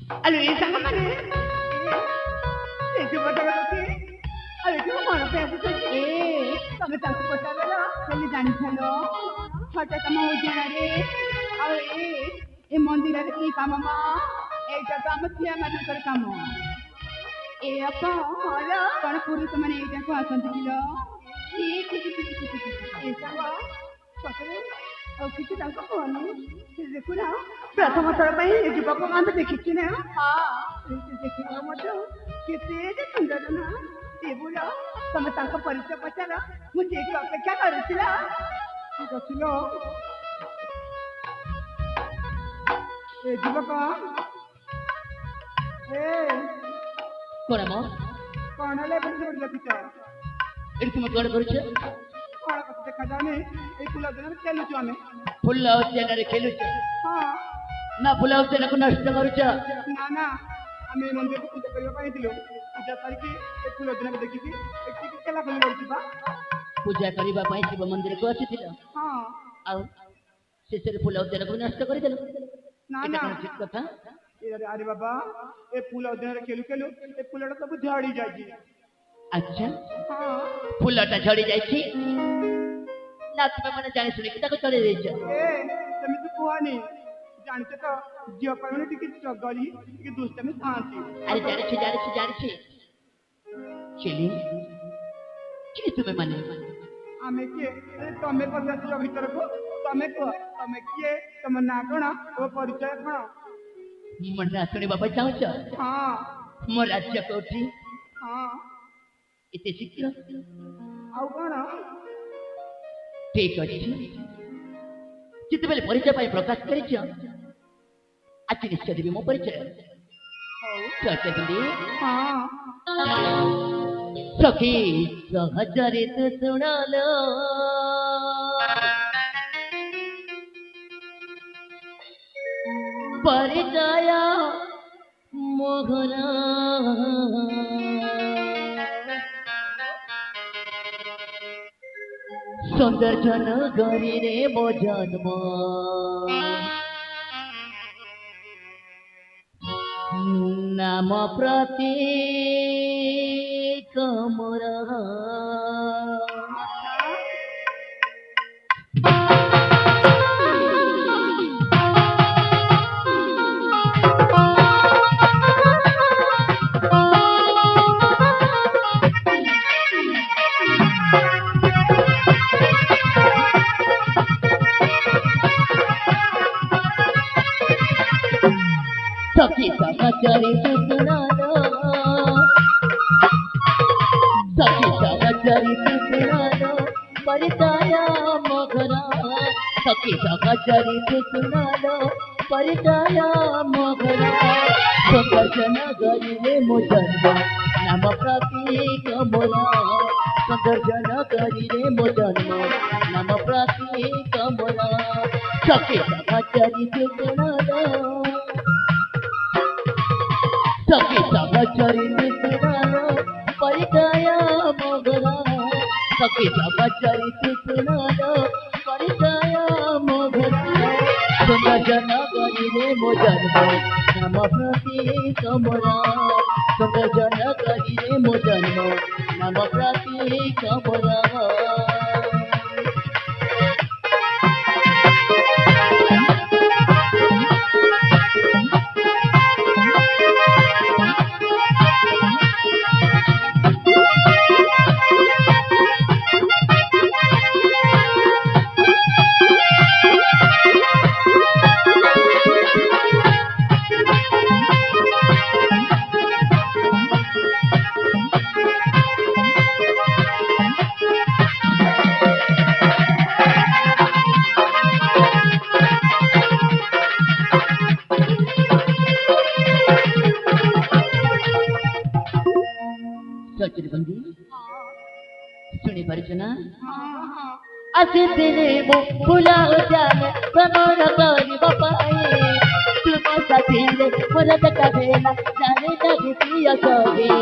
ଆଲୋ ଏ ସାଙ୍ଗମାନେ ସେ ଯୁବତକ କିଏ? ଆଲୋ ଏଠି କଣ ପାଇଁ ଆସିଛନ୍ତି? ତମେ ତାଙ୍କୁ ପଚାରିଲ ହେଲେ ଜାଣିଥିଲ ହଠାତ୍ ଆମ ଉଦ୍ୟାନରେ ଆଉ ଏ ମନ୍ଦିରରେ କି କାମ ମା? ଏଇଟା ତ ଆମ ଝିଅ ମାନଙ୍କର କାମ। ଏ ଆପଣ କଣ ପୁରୁଷ ମାନେ ଏଇଟାକୁ ଆସନ୍ତି କିଲ? ଏ ସାଙ୍ଗ ସତରେ ଆଉ କିଛି ତାଙ୍କ କୁହନି ଦେଖୁନା ପ୍ରଥମ ଥର ପାଇଁ ଏ ଯୁବକ ଆମେ ଦେଖିଛୁ ନା ଦେଖିବାକୁ ମଧ୍ୟ କେତେ ସୁନ୍ଦର ନା ସେ ବୁଲ ତମେ ତାଙ୍କ ପରିଚୟ ପଚାର ମୁଁ ସେଇଠି ଅପେକ୍ଷା କରୁଥିଲା ଠିକ ଅଛି ଲୋ ଏ ଯୁବକ ଏ କଣ ମ କଣ ହେଲେ ଏପଟେ ରଖିଛ ଏଠି ତୁମେ କଣ କରୁଛ? କଣ କଥା ଦେଖାଯାଉନି ଏଇ ଫୁଲ ଦିନରେ ଖେଳୁଛୁ ଆମେ ଫୁଲ ଉଦ୍ୟାନରେ ଖେଳୁଛ ହଁ ନା ଫୁଲ ଉଦ୍ୟାନକୁ ନଷ୍ଟ କରୁଛ? ନା ନା ଆମେ ଏ ମନ୍ଦିରକୁ ପୂଜା କରିବା ପାଇଁ ଥିଲୁ ପୂଜା ସାରିକି ଏ ଫୁଲ ଦିନକୁ ଦେଖିକି ଏଠିକି ଖେଲା ଖେଳି କରୁଛୁ ବା ପୂଜା କରିବା ପାଇଁ ଶିବ ମନ୍ଦିରକୁ ଆସିଥିଲ ହଁ ଆଉ ଶେଷରେ ଫୁଲ ଉଦ୍ୟାନକୁ ନଷ୍ଟ କରିଦେଲ। ନା ଏଟା ନା କଣ ଠିକ କଥା? ଆରେ ବାବା ଏ ଫୁଲ ଦିନରେ ଖେଳୁ ଖେଳୁ ଏ ଫୁଲଟା ସବୁ ଝଡି ଯାଇଛି ଆଚ୍ଛା ହଁ ଫୁଲଟା ଝଡି ଯାଇଛି ନା ତୁମେ ମାନେ ଜାଣି ଶୁଣିକି ତାକୁ ଚଢେଇ ଦେଇଛ? ଏ ସେମିତି କୁହନି ଜାଣିଛ ତ ଝିଅ ପାଇଁ ଟିକେ ଚଗଲି ଟିକେ ଦୁଷ୍ଟମି ଥାଆନ୍ତି ଆରେ ଜାଣିଛି ଜାଣିଛି ଜାଣିଛି ଚିଲି କିଏ ତୁମେ ମାନେ? ଆମେ କିଏ ତମେ ପଶି ଆସିଲ ଭିତରକୁ ତମେ କୁହ ତମେ କିଏ ତମ ନାଁ କଣ ତମ ପରିଚୟ କଣ ମୋ ନାଁ ଶୁଣିବା ପାଇଁ ଚାହୁଁଛ? ହଁ ମୋ ରାଜ୍ୟ କୋଉଠି? ହଁ ଏତେ ଶୀଘ୍ର? ଆଉ କଣ ଠିକ ଅଛି ଯେତେବେଳେ ପରିଚୟ ପାଇଁ ପ୍ରକାଶ କରିଛ ଆଜି ନିଶ୍ଚୟ ଦେବି ମୋ ପରିଚୟ। ହଉ ସଚେତନି ହଁ ସଖୀ ସହଜରେ ତୁ ଶୁଣାଲୋ ପରିଚୟ ମୋହନ ସୌନ୍ଦର୍ଯ୍ୟ ନଗରୀରେ ମୋ ଜନ୍ମ ନାମ ପ୍ରତି କମର सखी सहचरी तू सुनालो सखी सहचरी तू सुनालो परिचय मोघरा सखी सहचरी तू सुनालो परिचय मोघरा सुदर्शन गरीले मो जन्म नाम प्रतीक मोरा सुदर्शन गरीले मो जन्म नाम प्रतीक मोरा सखी सहचरी तू सुनालो सखी सहचरी तू सुनालो परिचय मोगरा सखी सहचरी तू सुनालो परिचय मोगरा सुदर्शन गरीले मो जन्म नाम प्रतीक मोरा सुदर्शन गरीले मो जन्म नाम प्रतीक मोरा सचिन बंदी शुणी पारिछ ना ଆସିଥିଲେ ମୁଁ ଫୁଲ ଉଦ୍ୟାନ ଭ୍ରମଣ କରିବା ପାଇଁ ତୁମ ସାଥିରେ ମୋର ଦେଖା ହେଲା ଜାଣି ଲାଗି ପ୍ରିୟ ସଖୀ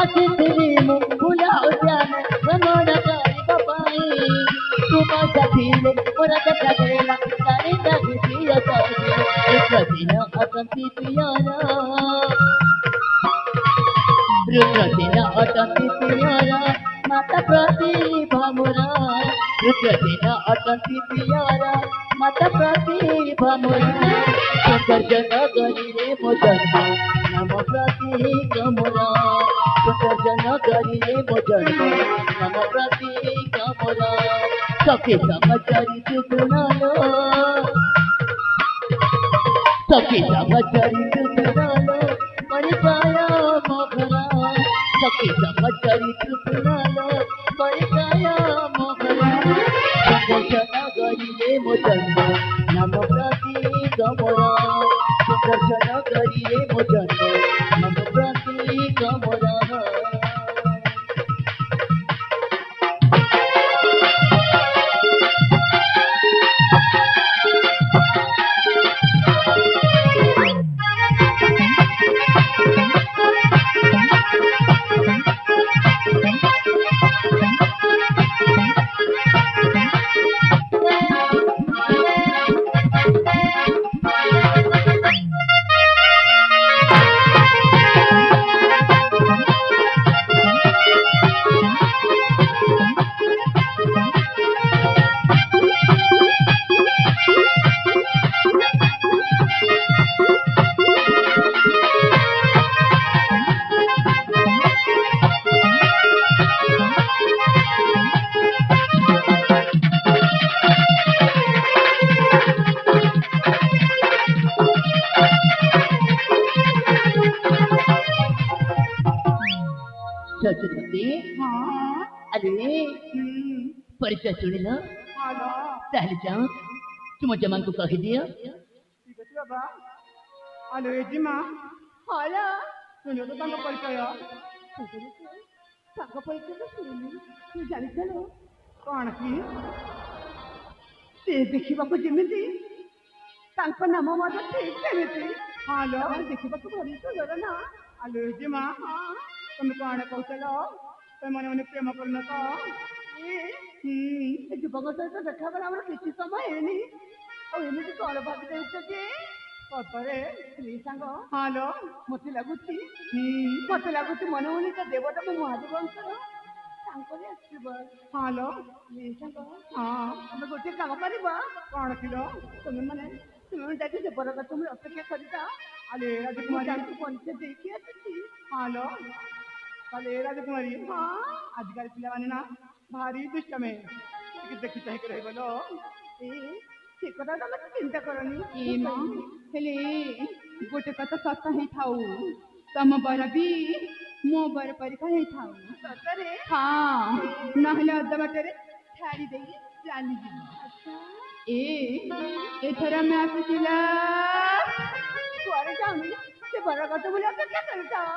ଆସିଥିଲି ମୁଁ ଫୁଲ ଉଦ୍ୟାନ ଭ୍ରମଣ କରିବା ପାଇଁ ତୁମ ସାଥିରେ ଥିଲେ ମୋର ଦେଖା ଦେଲା ଜାଣି ତାକୁ ପ୍ରିୟ କହିଲେ ରୁଦ୍ରଦିନ ଅଟନ୍ତି ପ୍ରିୟର ରୁଦ୍ରଦିନ ଅଟନ୍ତି ପ୍ରିୟର ମାତା ପ୍ରତିଭା ମୋର ରୁଦ୍ରଦିନ ଅଟନ୍ତି ପ୍ରିୟର ମାତା ପ୍ରତିଭା ମୋର ସୁଦର୍ଶନ ଗରିରେ ମୋ ଜନ୍ମ ନାମ ପ୍ରତୀକ ମୋର ସୁଦର୍ଶନ ଗରିରେ ମୋ ଜନ୍ମ ନାମ ପ୍ରତୀକ ମୋର ସଖୀ ସମାଚାରି ସୁଗୁଣଲୋ ସଖୀ ସମାଚାରି ସୁଗୁଣଲୋ ପରିଚୟ ମୋ ଘର ସଖୀ ସମାଚାରି ସୁଗୁଣଲୋ ପରିଚୟ ମୋ ଘର ସୁଦର୍ଶନ ଗରିରେ ମୋ ଜନ୍ମ নাম প্রতীক মোর সুদর্শন করিলে মো জন্ম নাম প্রতীক মোর सरस्वती हाँ अरे परिचय सुनिल हेलो ताहले जाओ तुम जमा को कह दियो ठीक আছে বাবা হ্যালো এজিমা হ্যালো শুনো তো তাঙ্ক পরিচয় তাঙ্ক পরিচয় তো শুনি তুই জানিছিল କଣ କି ସେ ଦେଖିବାକୁ ଯେମିତି ତାଙ୍କ ନାମ ମଧ୍ୟ ଠିକ ସେମିତି ହ୍ୟାଲୋ ଦେଖିବାକୁ ଭାରି ସୁନ୍ଦର ନା ହ୍ୟାଲୋ ଏଜିମା ତମେ କଣ କହୁଥିଲ ତମେ ମନେ ମନେ ପ୍ରେମ କରୁନ ତ ଯୁବକ ସହିତ ଦେଖା କଲେ ଆମର କିଛି ସମୟ ହେଇନି ଆଉ ଏମିତି କଣ ଭାବି ଦେଉଛ ଯେ ସତରେ ସ୍ତ୍ରୀ ସାଙ୍ଗ ହ୍ୟାଲୋ ମତେ ଲାଗୁଛି ମନେ ମନେ ତା ଦେବତା ମୋ ମହାଦେବଙ୍କର ତାଙ୍କରି ଆଶୀର୍ବାଦ ହ୍ୟାଲୋ ସ୍ତ୍ରୀ ସାଙ୍ଗ ହଁ ଆମେ ଗୋଟିଏ କାମ କରିବା କଣ ଥିଲ ତୁମେ ଯାଇକି ଦେବତା ତୁମେ ଅପେକ୍ଷା କରିଥା ଆଲେ ରାଜକୁମାରୀ ତାଙ୍କୁ ପରିଚୟ ଦେଇକି ଆସିଛି ହ୍ୟାଲୋ ତାହେଲେ ରାଜକୁମାରୀ ହଁ ଆଜିକାଲି ପିଲାମାନେ ନା ଭାରି ଦୁଷ୍ଟମେ ଟିକେ ଦେଖି ଚାହିଁକି ରହିବ ଲୋ ସେ କଥା ତମେ ଚିନ୍ତା କରନି ହେଲେ ଗୋଟେ କଥା ସତ ହେଇଥାଉ ତମ ବର ବି ମୋ ବର ପରୀକ୍ଷା ହେଇଥାଉ ସତରେ ହଁ ନହେଲେ ଅଧା ବାଟରେ ଛାଡ଼ି ଦେଇ ଚାଲିଯିବ ଏଥର ଆମେ ଆସିଥିଲା କୁଆଡ଼େ ଯାଉନି ସେ ବର କଥା ବୋଲି ଅପେକ୍ଷା କରିଥାଅ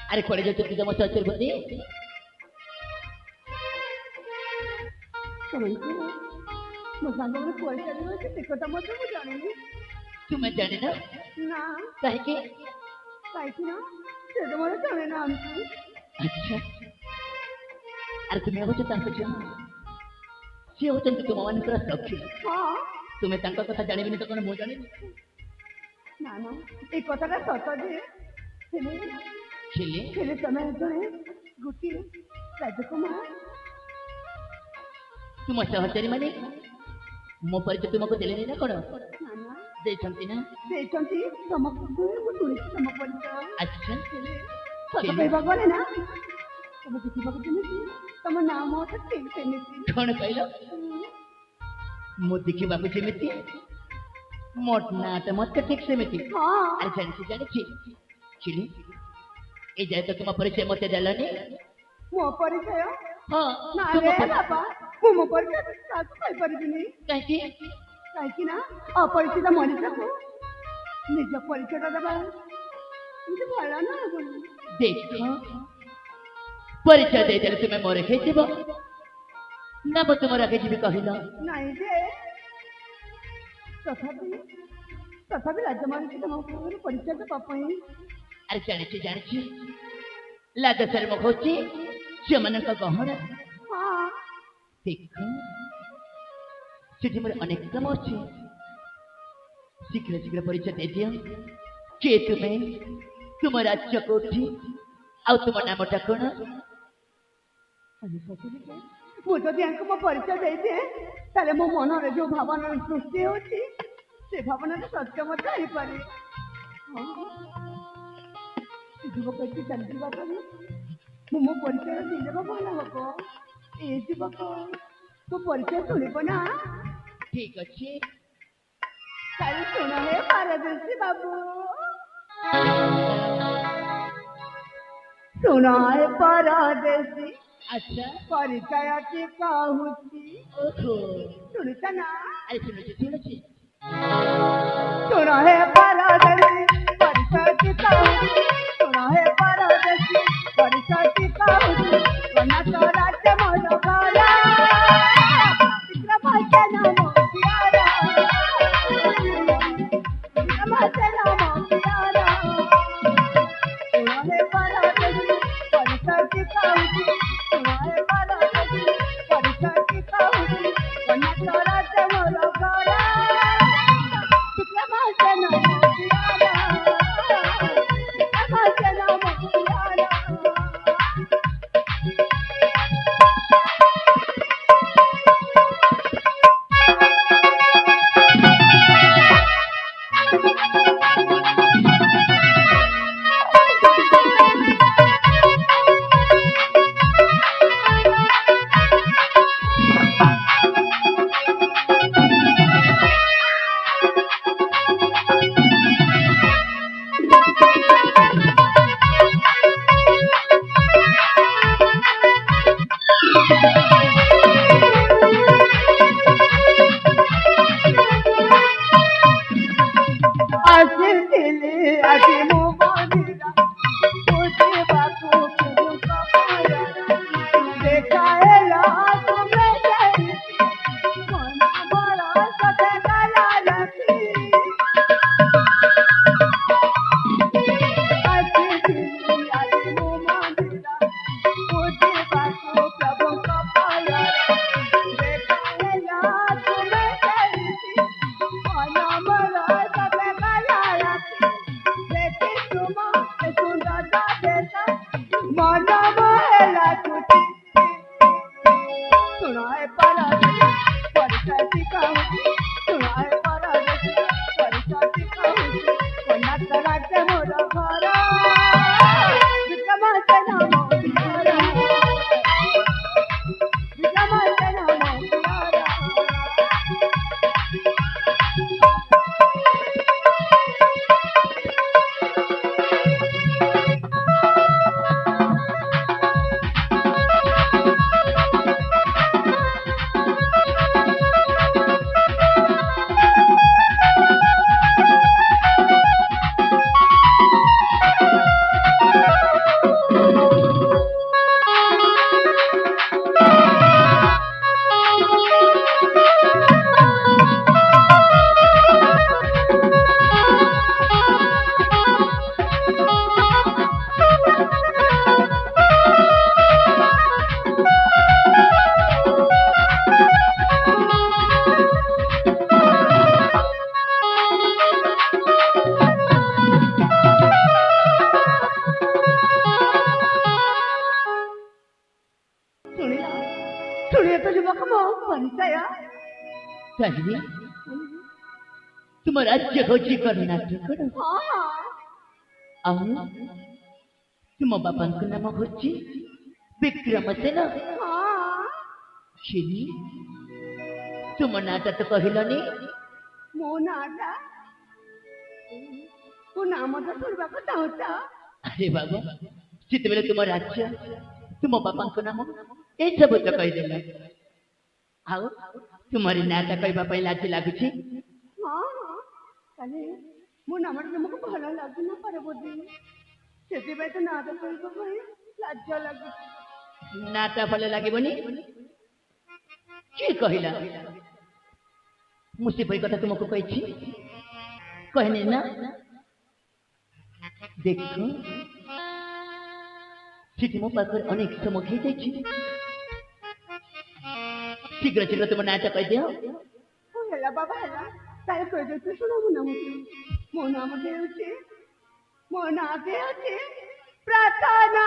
अरे कोड़े जो तुम जमा चल बदी ମୋ ସାଙ୍ଗମାନେ କୁଆଡ଼େ ଚାଲିବ ସେ କଥା ମଧ୍ୟ ମୁଁ ଜାଣିନି तुम्हें जाने ना ନା कहे कि କାହିଁକି ନା ସେ ତ ମୋର ଜାଣେ ନାହାନ୍ତି अच्छा अरे तुम्हें हो तांको झियो सी होचंती तुम मानकर सखी ହଁ तुम्हें तांको कथा जानिबिनी तो कोन मो जानिबी ନା ନା ଏ କଥାଟା ସତ ଯେ ହେଲେ छिले ହେଲେ ତମେ ଜଣେ ଗୋଟିଏ ରାଜକୁମାର तुम सहचरी माने मो परिचय तुमको देले ना कोन ନା ନା ଦେଇଛନ୍ତି ନା ଦେଇଛନ୍ତି ତମକୁ ମୁଁ ଶୁଣିଛି ତମ ପରିଚୟ अच्छा ହେଲେ ସତ କହିବାକୁ ଗଲେ ନା ତମେ ଦେଖିବାକୁ ଯେମିତି ତମ ନାମ ତ ଠିକ ସେମିତି कोन कहलो मो देखिबाकू जेमिति मोट नाट मत ठीक सेमिति ହଁ अरे जानिछि छिले ए जाय तो तुम परिचय मते देलानी ମୋ ପରିଚୟ हां ନା ରେ ବାପା ମୁଁ ମୋ ପରିଚୟ କାହାକୁ କହିପାରିବିନି कहीं କାହିଁକି ନା ଅପରିଚିତ ମଣିଷକୁ ନିଜ ପରିଚୟଟା ଦେବା ଏମିତି ଭଲ ନୁହେଁ देख परिचय दे देले तुम्हें मोरे खेजिबो ना बो तुम रखे जीबी कहिलो ନାଇଁ ଯେ ତଥାପି ତଥାପି ଲାଜ ମାରୁଛି ତମ ଉପରେ ପରିଚୟ ଦେବା ପାଇଁ। ଆରେ ଜାଣିଛି ଲାଜ ଶରମ ହଉଛି ଝିଅମାନଙ୍କ ଗହଣା। ହଁ ଦେଖ ସେଠି ମୋର ଅନେକ କାମ ଅଛି, ଶୀଘ୍ର ପରିଚୟ ଦେଇଦିଅ। କିଏ ତୁମେ, ତୁମ ରାଜ୍ୟ କୋଉଠି, ଆଉ ତୁମ ନାମଟା କଣ? ମୁଁ ଯଦି ୟାଙ୍କୁ ମୋ ପରିଚୟ ଦେଇଦିଏ ତାହେଲେ ମୋ ମନରେ ଯୋଉ ଭାବନାର ସୃଷ୍ଟି ହେଉଛି ସେ ଭାବନାଟା ସତ୍ୟ ମଧ୍ୟ ହେଇପାରେ। ଯୁବକ ଏଠି ଚାଲିଯିବା ପରେ ମୁଁ ମୋ ପରିଚୟ ଦେଇଦେବା ଭଲ ହବ। ଏ ଯୁବକ ମୋ ପରିଚୟ ଶୁଣିବ ନା? ଠିକ ଅଛି। ତାହେଲେ ଶୁଣ ହେ ପାରଦର୍ଶୀ ବାବୁ, ଶୁଣ ହେ ପରଦେଶୀ, ଆଚ୍ଛା ପରିଚୟଟି କହୁଛି, ଓହୋ ଶୁଣୁଛ ନା? ଆରେ ଶୁଣୁଛି ଶୁଣ ହେ ପରଦେଶୀ, ପରିଚୟଟି କହୁଛି, ଶୁଣ ହେ ପରଦେଶୀ, ପରିଚୟଟି କହୁଛି। କନକ ରାଜ୍ୟ ମୋର ଘର, ବିକ୍ରମାଦିତ୍ୟ ନାମ ପ୍ୟାର, ବିକ୍ରମାଦିତ୍ୟ ନାମ ପ୍ୟାର। ଶୁଣ ହେ ପରଦେଶୀ, ପରିଚୟଟି କହୁଛି, ଶୁଣ ହେ ପରଦେଶୀ, ପରିଚୟଟି କହୁଛି। କନକ ରାଜ୍ୟ ମୋର ଘର, ବିକ୍ରମାଦିତ୍ୟ ନାମ ପ୍ୟାର, ବିକ୍ରମାଦିତ୍ୟ ନାମ ପ୍ୟାର। ଆସିଥିଲି ଆଜି ମୁଁ ମନ୍ଦିର ବୁଝିବାକୁ କେଉଁଙ୍କ ପାର, ଦେଖା ହେଲା ତୁମେ ଯାଇକି ମନ ମୋର ସତେ ଗଲା ରାତି। ଆସିଥିଲି ଆଜି ମୁଁ ମନ୍ଦିର ବୁଝିବାକୁ ପ୍ରଭୁଙ୍କ ପାର, ଦେଖା ହେଲା ତୁମେ ଯାଇକି ମନ ମୋର ସତେ ଗଲା ରାତି। ଦେଖି ତୁମ ସୁନ୍ଦର ଦେଶ ମନ ହେଲା ଖୁସି। ଶୁଣ ଏ ପରଦେଶୀ, ପରିଚୟଟି କହୁଛି, ଶୁଣ ଏ ପରଦେଶୀ, ପରିଚୟଟି କହୁଛି। କନକ ରାଜ୍ୟ ମୋର ଘର, ବିକ୍ରମାଦିତ୍ୟ ନାମ ପ୍ୟାର, ବିକ୍ରମାଦିତ୍ୟ ନାମ ପ୍ୟାର। ଶୁଣିଲେ ତ ଯୁବକ ମୋ ପରିଚୟ। ତାହେଲେ ତୁମ ରାଜ୍ୟ ହଉଛି କର୍ଣ୍ଣାଟକ, ହଁ ଆଉ ତୁମ ବାପାଙ୍କ ନାମ ହଉଛି ବିକ୍ରମସେନ। ହଁ ଖିରି ତୁମ ନାଁଟା ତ କହିଲନି। ମୋ ନାଁଟା, ମୋ ନାମ ତ ଶୁଣିବାକୁ ଚାହୁଁଛ? ଆରେ ବାବା, ଯେତେବେଳେ ତୁମ ରାଜ୍ୟ, ତୁମ ବାପାଙ୍କ ନାମ ଏସବୁ ତ କହିଦେଲ, ଆଉ ତୁମରି ନାଁଟା କହିବା ପାଇଁ ଲାଜ ଲାଗୁଛି। ତାହେଲେ ମୋ ନାମଟା ତମକୁ ଭଲ ଲାଗୁନ ପାରେ ବୋଧେ, ସେଥିପାଇଁ ତ ନାଁଟା କହିବା ପାଇଁ ଲାଜ ଲାଗୁଛି। ନାଁଟା ଭଲ ଲାଗିବନି? କିଏ କହିଲା? ମୁଁ ସେପରି କଥା ତୁମକୁ କହିଛି କହିନି ନା ଦେଖ ସେଠି ମୋ ପାଖରେ ଅନେକ ସମୟ ହେଇଯାଇଛି ଶୀଘ୍ର ଶୀଘ୍ର ତୁମ ନାଁଟା କହିଦିଅ ଓ ହେଲା ବାବା ହେଲା ତାହେଲେ କହିଦେଉଛି ଶୁଣବୁ ନା ମୋ ନାମ ହେଉଛି ପ୍ରାର୍ଥନା